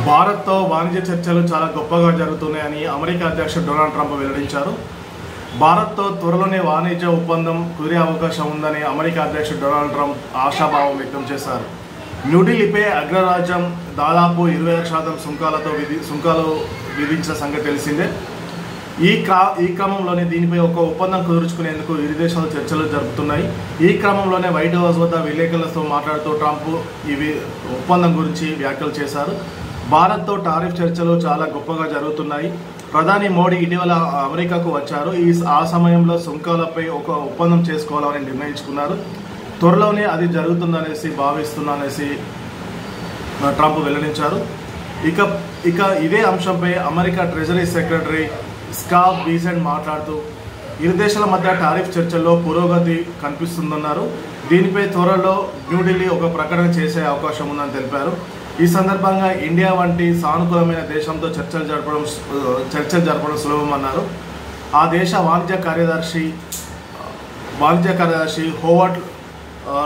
భారత్తో వాణిజ్య చర్చలు చాలా గొప్పగా జరుగుతున్నాయని అమెరికా అధ్యక్షుడు డొనాల్డ్ ట్రంప్ వెల్లడించారు. భారత్తో త్వరలోనే వాణిజ్య ఒప్పందం కుదిరే అవకాశం ఉందని అమెరికా అధ్యక్షుడు డొనాల్డ్ ట్రంప్ ఆశాభావం వ్యక్తం చేశారు. న్యూఢిల్లీపై అగ్రరాజ్యం దాదాపు 20% సుంకాలు విధించిన సంగతి తెలిసిందే. ఈ క్రమంలోనే దీనిపై ఒక ఒప్పందం కుదుర్చుకునేందుకు ఇరు దేశాలు చర్చలు జరుపుతున్నాయి. ఈ క్రమంలోనే వైట్ హౌస్ వద్ద విలేకరులతో మాట్లాడుతూ ట్రంప్ ఈ ఒప్పందం గురించి వ్యాఖ్యలు చేశారు. భారత్తో టారిఫ్ చర్చలు చాలా గొప్పగా జరుగుతున్నాయి. ప్రధాని మోడీ ఇటీవల అమెరికాకు వచ్చారు. ఆ సమయంలో సుంకాలపై ఒక ఒప్పందం చేసుకోవాలని నిర్ణయించుకున్నారు. త్వరలోనే అది జరుగుతుందనేసి భావిస్తున్నానేసి ట్రంప్ వెల్లడించారు. ఇక ఇదే అంశంపై America treasury secretary Scott Besant మాట్లాడుతూ ఇరు దేశాల మధ్య టారిఫ్ చర్చల్లో పురోగతి కనిపిస్తుందన్నారు. దీనిపై త్వరలో న్యూఢిల్లీ ఒక ప్రకటన చేసే అవకాశం ఉందని తెలిపారు. ఈ సందర్భంగా ఇండియా వంటి సానుకూలమైన దేశంతో చర్చలు జరపడం సులభమన్నారు. ఆ దేశ వాణిజ్య కార్యదర్శి హోవర్డ్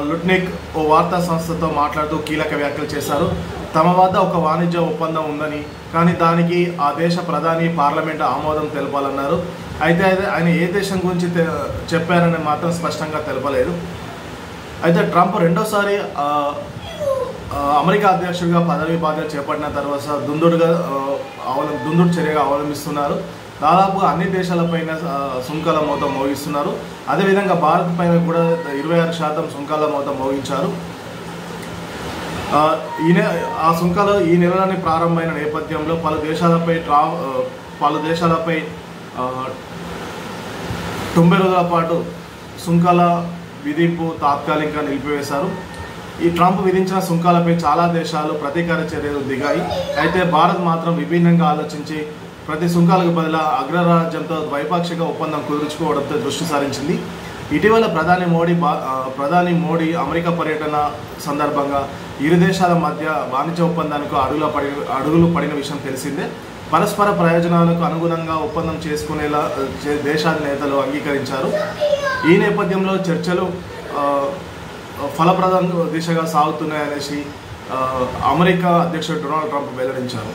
లుట్నిక్ ఓ వార్తా సంస్థతో మాట్లాడుతూ కీలక వ్యాఖ్యలు చేశారు. తమ వద్ద ఒక వాణిజ్య ఒప్పందం ఉందని, కానీ దానికి ఆ దేశ ప్రధాని పార్లమెంటు ఆమోదం తెలపాలన్నారు. అయితే ఆయన ఏ దేశం గురించి చెప్పారని మాత్రం స్పష్టంగా తెలపలేదు. అయితే ట్రంప్ రెండోసారి అమెరికా అధ్యక్షుడిగా పదవీ బాధ్యత చేపట్టిన తర్వాత దుందుడు చర్యగా అవలంబిస్తున్నారు. దాదాపు అన్ని దేశాలపైన సుంకాల మోత మోగిస్తున్నారు. అదేవిధంగా భారత్ పైన కూడా 26% సుంకాల మోత మోగించారు. ఆ సుంకాలు ఈ నెలలోనే ప్రారంభమైన నేపథ్యంలో పలు దేశాలపై 90 రోజుల పాటు సుంకాల విధింపు తాత్కాలికంగా నిలిపివేశారు. ఈ ట్రంప్ విధించిన సుంకాలపై చాలా దేశాలు ప్రతీకార చర్యలు దిగాయి. అయితే భారత్ మాత్రం విభిన్నంగా ఆలోచించి ప్రతి సుంకాలకు బదులు అగ్రరాజ్యంతో ద్వైపాక్షిక ఒప్పందం కుదుర్చుకోవడంతో దృష్టి సారించింది. ఇటీవల ప్రధాని మోడీ అమెరికా పర్యటన సందర్భంగా ఇరు దేశాల మధ్య వాణిజ్య ఒప్పందానికి అడుగులు పడిన విషయం తెలిసిందే. పరస్పర ప్రయోజనాలకు అనుగుణంగా ఒప్పందం చేసుకునేలా దేశాధినేతలు అంగీకరించారు. ఈ నేపథ్యంలో చర్చలు ఫలప్రదం దిశగా సాగుతున్నాయనేసి అమెరికా అధ్యక్షుడు డొనాల్డ్ ట్రంప్ వెల్లడించారు.